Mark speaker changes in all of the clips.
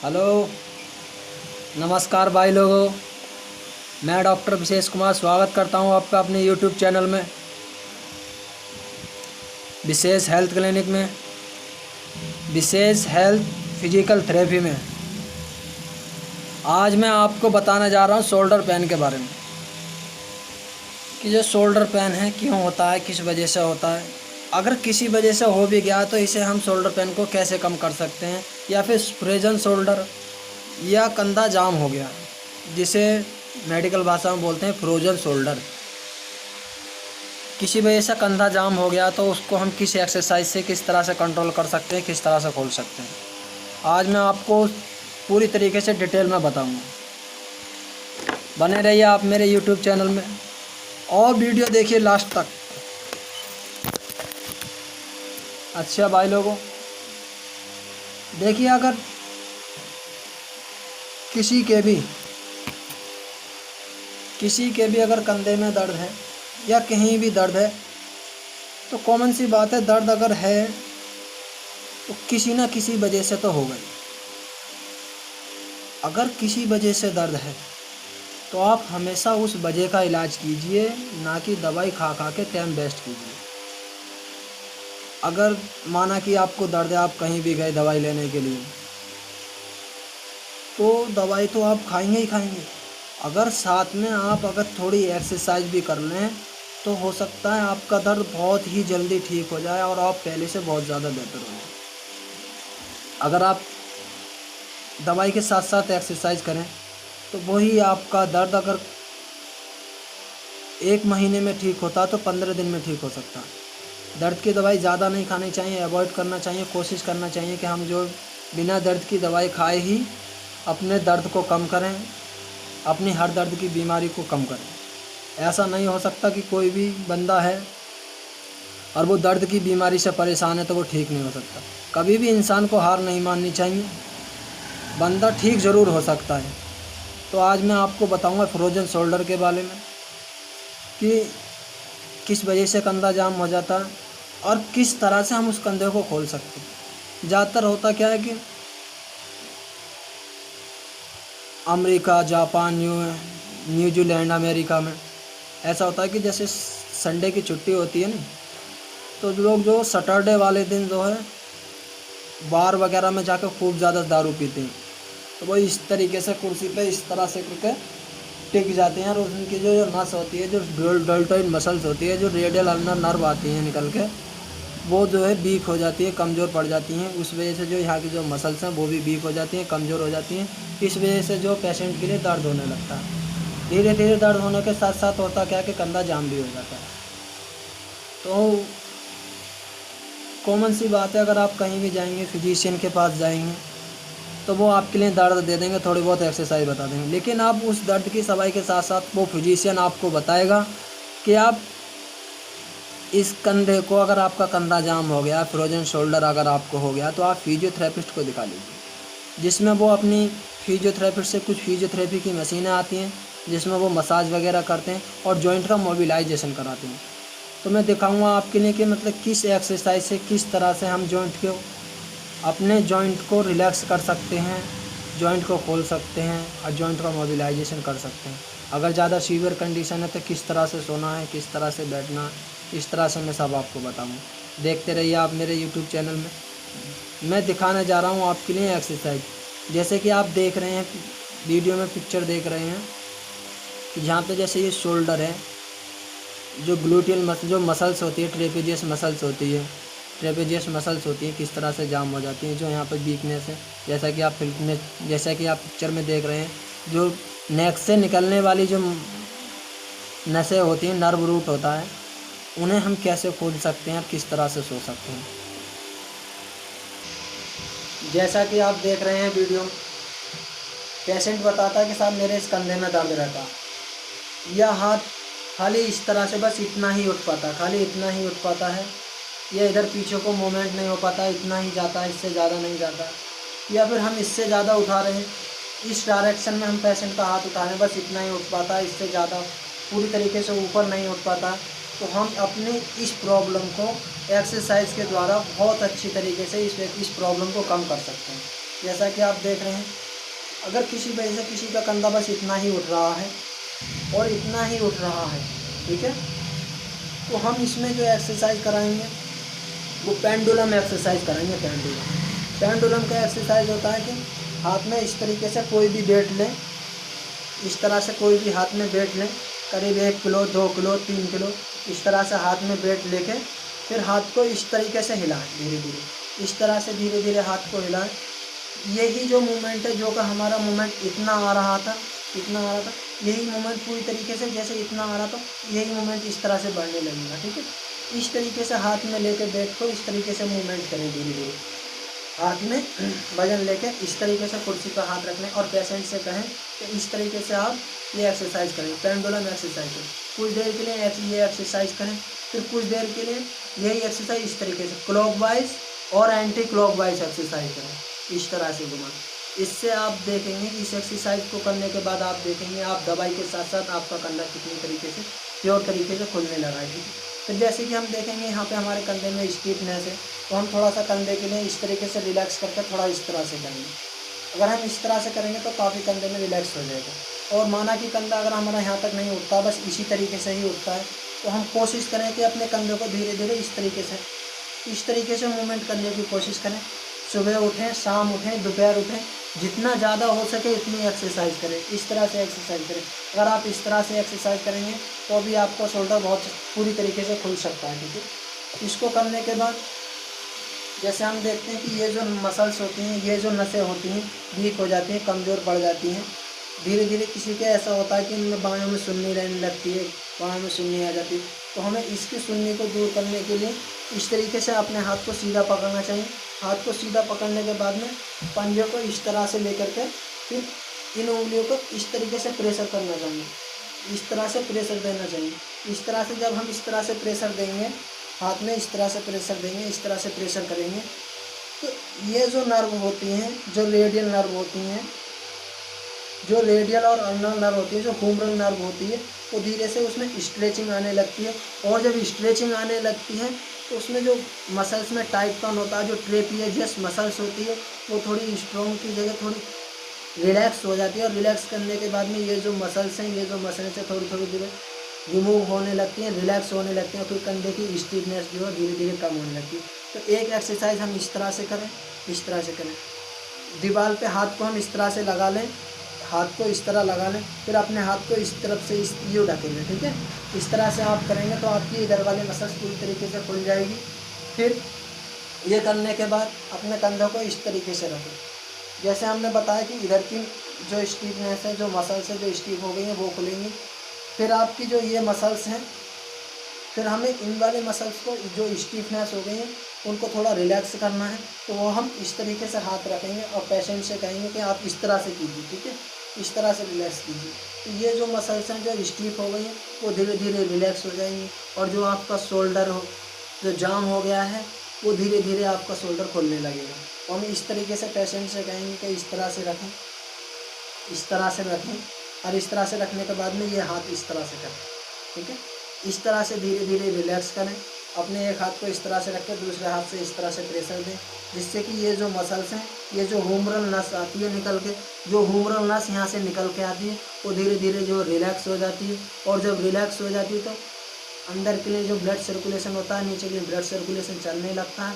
Speaker 1: Hello, नमस्कार भाई लोगों। मैं डॉक्टर विशेष कुमार स्वागत करता हूं आपका अपने यूट्यूब चैनल में, विशेष हेल्थ क्लिनिक में, विशेष हेल्थ फिजिकल थेरेपी में। आज मैं आपको बताने जा रहा हूं शोल्डर पेन के बारे में कि जो शोल्डर पेन है क्यों होता है, किस वजह से होता है। अगर किसी वजह से हो भी गया तो इसे हम शोल्डर पेन को कैसे कम कर सकते हैं, या फिर फ्रोजन शोल्डर या कंधा जाम हो गया जिसे मेडिकल भाषा में बोलते हैं फ्रोजन शोल्डर। किसी वजह से कंधा जाम हो गया तो उसको हम किस एक्सरसाइज से किस तरह से कंट्रोल कर सकते हैं, किस तरह से खोल सकते हैं, आज मैं आपको पूरी तरीके से डिटेल में बताऊंगा। बने रहिए आप मेरे यूट्यूब चैनल में और वीडियो देखिए लास्ट तक। अच्छा भाई लोगों, देखिए, अगर किसी के भी अगर कंधे में दर्द है या कहीं भी दर्द है तो कॉमन सी बात है, दर्द अगर है तो किसी ना किसी वजह से तो होगा ही। अगर किसी वजह से दर्द है तो आप हमेशा उस वजह का इलाज कीजिए, ना कि दवाई खा खा के टाइम वेस्ट कीजिए। अगर माना कि आपको दर्द है, आप कहीं भी गए दवाई लेने के लिए, तो दवाई तो आप खाएंगे ही खाएंगे। अगर साथ में आप थोड़ी एक्सरसाइज भी कर लें तो हो सकता है आपका दर्द बहुत ही जल्दी ठीक हो जाए और आप पहले से बहुत ज़्यादा बेहतर हो जाए। अगर आप दवाई के साथ साथ एक्सरसाइज करें तो वही आपका दर्द अगर 1 महीने में ठीक होता तो 15 दिन में ठीक हो सकता। दर्द की दवाई ज़्यादा नहीं खानी चाहिए, अवॉइड करना चाहिए। कोशिश करना चाहिए कि हम जो बिना दर्द की दवाई खाए ही अपने दर्द को कम करें, अपनी हर दर्द की बीमारी को कम करें। ऐसा नहीं हो सकता कि कोई भी बंदा है और वो दर्द की बीमारी से परेशान है तो वो ठीक नहीं हो सकता। कभी भी इंसान को हार नहीं माननी चाहिए, बंदा ठीक ज़रूर हो सकता है। तो आज मैं आपको बताऊंगा फ्रोजन शोल्डर के बारे में कि किस वजह से कंधा जाम हो जाता है और किस तरह से हम उस कंधे को खोल सकते हैं। ज़्यादातर होता क्या है कि अमेरिका, जापान, न्यूजीलैंड, अमेरिका में ऐसा होता है कि जैसे संडे की छुट्टी होती है ना, तो लोग जो सैटरडे वाले दिन जो है बार वगैरह में जाकर खूब ज़्यादा दारू पीते हैं। तो वो इस तरीके से कुर्सी पे इस तरह से करके टिक जाते हैं और उनकी जो नस होती है, जो डेल्टोइड मसल्स होती है, जो रेडियल अल्नर नर्व आती हैं निकल के, वो जो है वीक हो जाती है, कमज़ोर पड़ जाती हैं। उस वजह से जो यहाँ की जो मसल्स हैं वो भी वीक हो जाती हैं, कमज़ोर हो जाती हैं। इस वजह से जो पेशेंट के लिए दर्द होने लगता है। धीरे धीरे दर्द होने के साथ साथ होता क्या है कि कंधा जाम भी हो जाता है। तो कॉमन सी बात है, अगर आप कहीं भी जाएंगे, फिजिशियन के पास जाएंगे, तो वो आपके लिए दर्द दे देंगे, थोड़ी बहुत एक्सरसाइज बता देंगे, लेकिन आप उस दर्द की दवाई के साथ साथ वो फिजिशियन आपको बताएगा कि आप इस कंधे को, अगर आपका कंधा जाम हो गया, फ्रोजन शोल्डर अगर आपको हो गया, तो आप फिजियोथेरेपिस्ट को दिखा लीजिए, जिसमें वो अपनी फिजियोथेरेपिस्ट से कुछ फिजियोथेरेपी की मशीनें आती हैं जिसमें वो मसाज वगैरह करते हैं और जॉइंट का मोबिलाइजेशन कराते हैं। तो मैं दिखाऊंगा आपके लिए कि मतलब किस एक्सरसाइज से किस तरह से हम अपने जॉइंट को रिलैक्स कर सकते हैं, जॉइंट को खोल सकते हैं और जॉइंट का मोबिलाइजेशन कर सकते हैं। अगर ज़्यादा सीवियर कंडीशन है तो किस तरह से सोना है, किस तरह से बैठना है, इस तरह से मैं सब आपको बताऊंगा। देखते रहिए आप मेरे यूट्यूब चैनल में। मैं दिखाने जा रहा हूँ आपके लिए एक्सरसाइज, जैसे कि आप देख रहे हैं वीडियो में, पिक्चर देख रहे हैं कि जहाँ पे जैसे ये शोल्डर है, जो ग्लूटियल मसल, जो मसल्स होती है, ट्रेपेजियस मसल्स होती है, किस तरह से जाम हो जाती हैं, जो यहाँ पर वीकनेस है। जैसा कि आप पिक्चर में देख रहे हैं, जो नेक से निकलने वाली जो नसें होती हैं, नर्व रूट होता है, उन्हें हम कैसे खोल सकते हैं, किस तरह से सो सकते हैं। जैसा कि आप देख रहे हैं वीडियो, पेशेंट बताता है कि साहब मेरे इस कंधे में दर्द रहता, या हाथ खाली इस तरह से बस इतना ही उठ पाता, खाली इतना ही उठ पाता है, या इधर पीछे को मूवमेंट नहीं हो पाता, इतना ही जाता है, इससे ज़्यादा नहीं जाता, या फिर हम इससे ज़्यादा उठा रहे हैं, इस डायरेक्शन में हम पेशेंट का हाथ उठा रहे हैं, बस इतना ही उठ पाता है, इससे ज़्यादा पूरी तरीके से ऊपर नहीं उठ पाता। तो हम अपने इस प्रॉब्लम को एक्सरसाइज के द्वारा बहुत अच्छी तरीके से इस प्रॉब्लम को कम कर सकते हैं। जैसा कि आप देख रहे हैं, अगर किसी वजह से किसी का कंधा बस इतना ही उठ रहा है और इतना ही उठ रहा है, ठीक है, तो हम इसमें जो एक्सरसाइज कराएंगे वो पेंडुलम एक्सरसाइज कराएंगे। पेंडुलम का एक्सरसाइज होता है कि हाथ में इस तरीके से कोई भी वेट लें, इस तरह से कोई भी हाथ में वेट लें, करीब 1 किलो 2 किलो 3 किलो इस तरह से हाथ में वेट लेके फिर हाथ को इस तरीके से हिलाएं, धीरे धीरे इस तरह से धीरे धीरे हाथ को हिलाएं। यही जो मूवमेंट है, जो का हमारा मूवमेंट इतना आ रहा था, यही मूवमेंट पूरी तरीके से जैसे इतना आ रहा था, यही मूवमेंट इस तरह से बढ़ने लगेगा, ठीक है। इस तरीके से हाथ में लेके वेट को इस तरीके से मूवमेंट करें, धीरे धीरे हाथ में वजन लेके इस तरीके से कुर्सी पर हाथ रख लें और पेशेंट से कहें कि इस तरीके से आप ये एक्सरसाइज करें, पेंडुलम एक्सरसाइज करें। कुछ देर के लिए ये एक्सरसाइज करें, फिर कुछ देर के लिए यही एक्सरसाइज इस तरीके से क्लॉकवाइज और एंटी क्लॉकवाइज एक्सरसाइज करें, इस तरह से घुमा। इससे आप देखेंगे कि इस एक्सरसाइज को करने के बाद आप देखेंगे आप दवाई के साथ साथ आपका कंधा कितनी तरीके से प्योर तरीके से खुलने लगा है, ठीक है। फिर जैसे कि हम देखेंगे यहाँ पे हमारे कंधे में स्टीफनेस है, तो हम थोड़ा सा कंधे के लिए इस तरीके से रिलैक्स करके थोड़ा इस तरह से करेंगे। अगर हम इस तरह से करेंगे तो काफ़ी कंधे में रिलैक्स हो जाएगा। और माना कि कंधा अगर हमारा यहाँ तक नहीं उठता, बस इसी तरीके से ही उठता है, तो हम कोशिश करें कि अपने कंधों को धीरे धीरे इस तरीके से मूवमेंट करने की कोशिश करें। सुबह उठें, शाम उठें, दोपहर उठें, जितना ज़्यादा हो सके इतनी एक्सरसाइज करें, इस तरह से एक्सरसाइज करें। अगर आप इस तरह से एक्सरसाइज करेंगे तो भी आपका शोल्डर बहुत पूरी तरीके से खुल सकता है, ठीक है। इसको करने के बाद जैसे हम देखते हैं कि ये जो मसल्स होती हैं, ये जो नसें होती हैं वीक हो जाती हैं, कमज़ोर पड़ जाती हैं। धीरे धीरे किसी के ऐसा होता है कि इनमें बायों में सुन्नी रहने लगती है, बायों में सुन्नी आ जाती है, तो हमें इसकी सुन्नी को दूर करने के लिए इस तरीके से अपने हाथ को सीधा पकड़ना चाहिए। हाथ को सीधा पकड़ने के बाद में पंजे को इस तरह से लेकर के फिर इन उंगलियों को इस तरीके से प्रेशर करना चाहिए, इस तरह से प्रेशर देना चाहिए। इस तरह से जब हम इस तरह से प्रेशर देंगे, हाथ में इस तरह से प्रेशर देंगे, इस तरह से प्रेशर करेंगे, तो ये जो नर्व होती हैं, जो रेडियल नर्व होती हैं, जो रेडियल और अल्नर नर्व होती है, जो ह्यूमरल नर्व होती है, तो धीरे से उसमें स्ट्रेचिंग आने लगती है। और जब स्ट्रेचिंग आने लगती है तो उसमें जो मसल्स में टाइट टर्न होता है, जो ट्रेपिजियस मसल्स होती है, वो थोड़ी स्ट्रॉन्ग की जगह थोड़ी रिलैक्स हो जाती है। और रिलैक्स करने के बाद में ये जो मसल्स हैं, ये जो मसल्स हैं थोड़ी थोड़ी देर रिमूव होने लगती हैं, रिलैक्स होने लगती हैं, फिर कंधे की स्टीफनेस जो है धीरे धीरे कम होने लगती है। तो एक एक्सरसाइज हम इस तरह से करें, इस तरह से करें। दीवार पे हाथ को हम इस तरह से लगा लें, हाथ को इस तरह लगा लें, फिर अपने हाथ को इस तरफ से इस यूँ ढकेंगे, ठीक है। इस तरह से आप करेंगे तो आपकी इधर वाली मसल्स पूरी तरीके से खुल जाएगी। फिर ये करने के बाद अपने कंधों को इस तरीके से रखें। जैसे हमने बताया कि इधर की जो स्टीफनेस है, जो मसल्स है जो स्टीफ हो गई हैं, वो खुलेंगी। फिर आपकी जो ये मसल्स हैं, फिर हमें इन वाले मसल्स को जो स्टीफनेस हो गई हैं उनको थोड़ा रिलैक्स करना है, तो वो हम इस तरीके से हाथ रखेंगे और पेशेंट से कहेंगे कि आप इस तरह से कीजिए, ठीक है, इस तरह से रिलैक्स कीजिए। तो ये जो मसल्स हैं जो स्टीफ हो गई हैं वो धीरे धीरे रिलैक्स हो जाएंगी। और जो आपका शोल्डर हो, जो जाम हो गया है, वो धीरे धीरे आपका शोल्डर खुलने लगेगा। और हम इस तरीके से पेशेंट से कहेंगे कि इस तरह से रखें, इस तरह से रखें। और इस तरह से रखने के बाद में ये हाथ इस तरह से करें, ठीक है। इस तरह से धीरे धीरे रिलैक्स करें। अपने एक हाथ को इस तरह से रख कर दूसरे हाथ से इस तरह से प्रेशर दें, जिससे कि ये जो मसल्स हैं, ये जो ह्यूमरल नस आती है निकल के, जो ह्यूमरल नस यहाँ से निकल के आती है, वो धीरे धीरे जो रिलैक्स हो जाती है। और जब रिलैक्स हो जाती है तो अंदर के लिए जो ब्लड सर्कुलेशन होता है, नीचे के लिए ब्लड सर्कुलेशन चलने लगता है।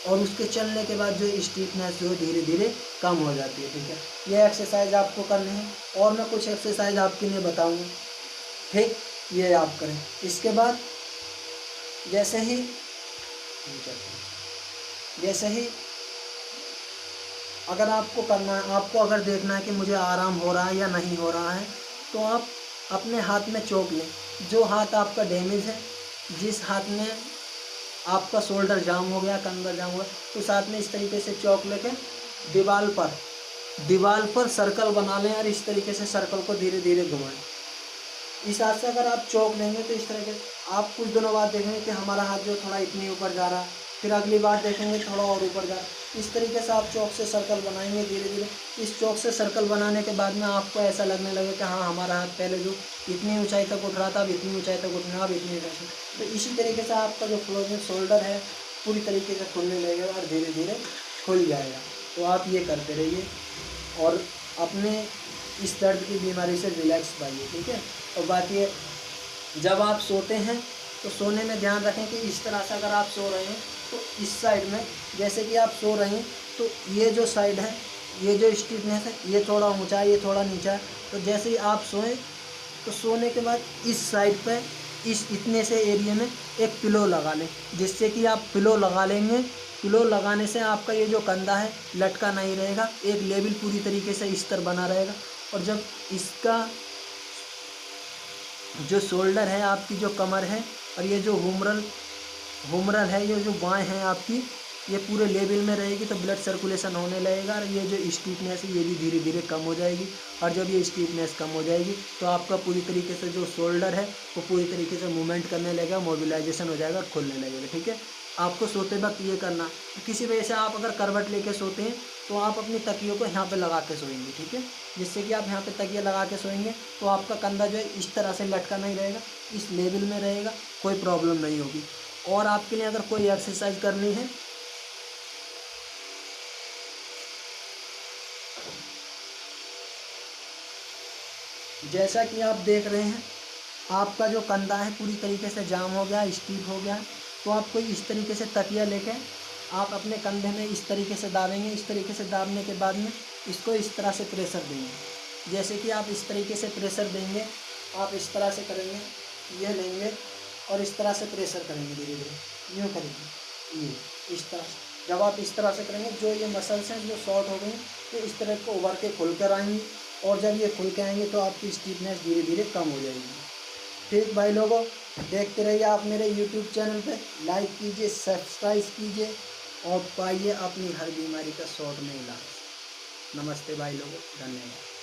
Speaker 1: और उसके चलने के बाद जो स्टीफनेस जो धीरे धीरे कम हो जाती है, ठीक है। ये एक्सरसाइज आपको करनी है और मैं कुछ एक्सरसाइज आपके लिए बताऊँगा, ठीक, ये आप करें। इसके बाद जैसे ही अगर आपको करना है, आपको अगर देखना है कि मुझे आराम हो रहा है या नहीं हो रहा है, तो आप अपने हाथ में चौक लें। जो हाथ आपका डैमेज है, जिस हाथ में आपका शोल्डर जाम हो गया, कंधा जाम हो गया, तो साथ में इस तरीके से चौक लेके दीवार पर सर्कल बना लें और इस तरीके से सर्कल को धीरे धीरे घुमाएं। इस हाथ से अगर आप चौक लेंगे तो इस तरह के आप कुछ दिनों बाद देखेंगे कि हमारा हाथ जो थोड़ा इतनी ऊपर जा रहा है, फिर अगली बार देखेंगे थोड़ा और ऊपर जा रहा है। इस तरीके से आप चौक से सर्कल बनाएंगे धीरे धीरे। इस चौक से सर्कल बनाने के बाद में आपको ऐसा लगने लगे कि हाँ, हमारा हाथ पहले जो इतनी ऊंचाई तक उठ रहा था, अब इतनी ऊंचाई तक उठना, अब इतनी ऊंचाई। तो इसी तरीके से आपका जो फ्लोजन शोल्डर है पूरी तरीके से खुलने लगेगा और धीरे धीरे खुल जाएगा। तो आप ये करते रहिए और अपने इस दर्द की बीमारी से रिलैक्स पाइए, ठीक है। और बाकी जब आप सोते हैं तो सोने में ध्यान रखें कि इस तरह से अगर आप सो रहे हैं तो इस साइड में, जैसे कि आप सो रहे हैं तो ये जो साइड है, ये जो स्टिफनेस है, ये थोड़ा ऊंचा है, ये थोड़ा नीचा है। तो जैसे ही आप सोएं तो सोने के बाद इस साइड पे इस इतने से एरिया में एक पिलो लगा लें, जिससे कि आप पिलो लगा लेंगे। पिलो लगाने से आपका ये जो कंधा है लटका नहीं रहेगा, एक लेवल पूरी तरीके से इस तरह बना रहेगा। और जब इसका जो शोल्डर है, आपकी जो कमर है और ये जो हुमरल है, ये जो बाएं हैं आपकी, ये पूरे लेवल में रहेगी तो ब्लड सर्कुलेशन होने लगेगा और ये जो स्टीफनेस है ये भी धीरे धीरे कम हो जाएगी। और जब ये स्टीफनेस कम हो जाएगी तो आपका पूरी तरीके से जो शोल्डर है वो पूरी तरीके से मूवमेंट करने लगेगा, मोबिलाइजेशन हो जाएगा और खुलने लगेगा, ठीक है। आपको सोते वक्त ये करना। किसी वजह से आप अगर करवट लेके सोते हैं तो आप अपनी तकियों को यहाँ पे लगा के सोएंगे, ठीक है। जिससे कि आप यहाँ पे तकिया लगा के सोएंगे तो आपका कंधा जो है इस तरह से लटका नहीं रहेगा, इस लेवल में रहेगा, कोई प्रॉब्लम नहीं होगी। और आपके लिए अगर कोई एक्सरसाइज करनी है, जैसा कि आप देख रहे हैं आपका जो कंधा है पूरी तरीके से जाम हो गया, स्टीफ हो गया, तो आपको इस तरीके से तकिया लेके आप अपने कंधे में इस तरीके से दाबेंगे। इस तरीके से दाबने के बाद में इसको इस तरह से प्रेशर देंगे। जैसे कि आप इस तरीके से प्रेशर देंगे, आप इस तरह से करेंगे, ये लेंगे और इस तरह से प्रेशर करेंगे, धीरे धीरे यूँ करेंगे, ये इस तरह से। जब आप इस तरह से करेंगे जो ये मसल्स हैं जो शॉर्ट हो गई तो इस तरह को उभर के खुल कर आएंगी। और जब ये खुल के आएंगे तो आपकी स्टीफनेस धीरे धीरे कम हो जाएगी। ठीक भाई लोगों, देखते रहिए आप मेरे यूट्यूब चैनल पे, लाइक कीजिए, सब्सक्राइब कीजिए और पाइए अपनी हर बीमारी का शॉर्ट में इलाज। नमस्ते भाई लोगों, धन्यवाद।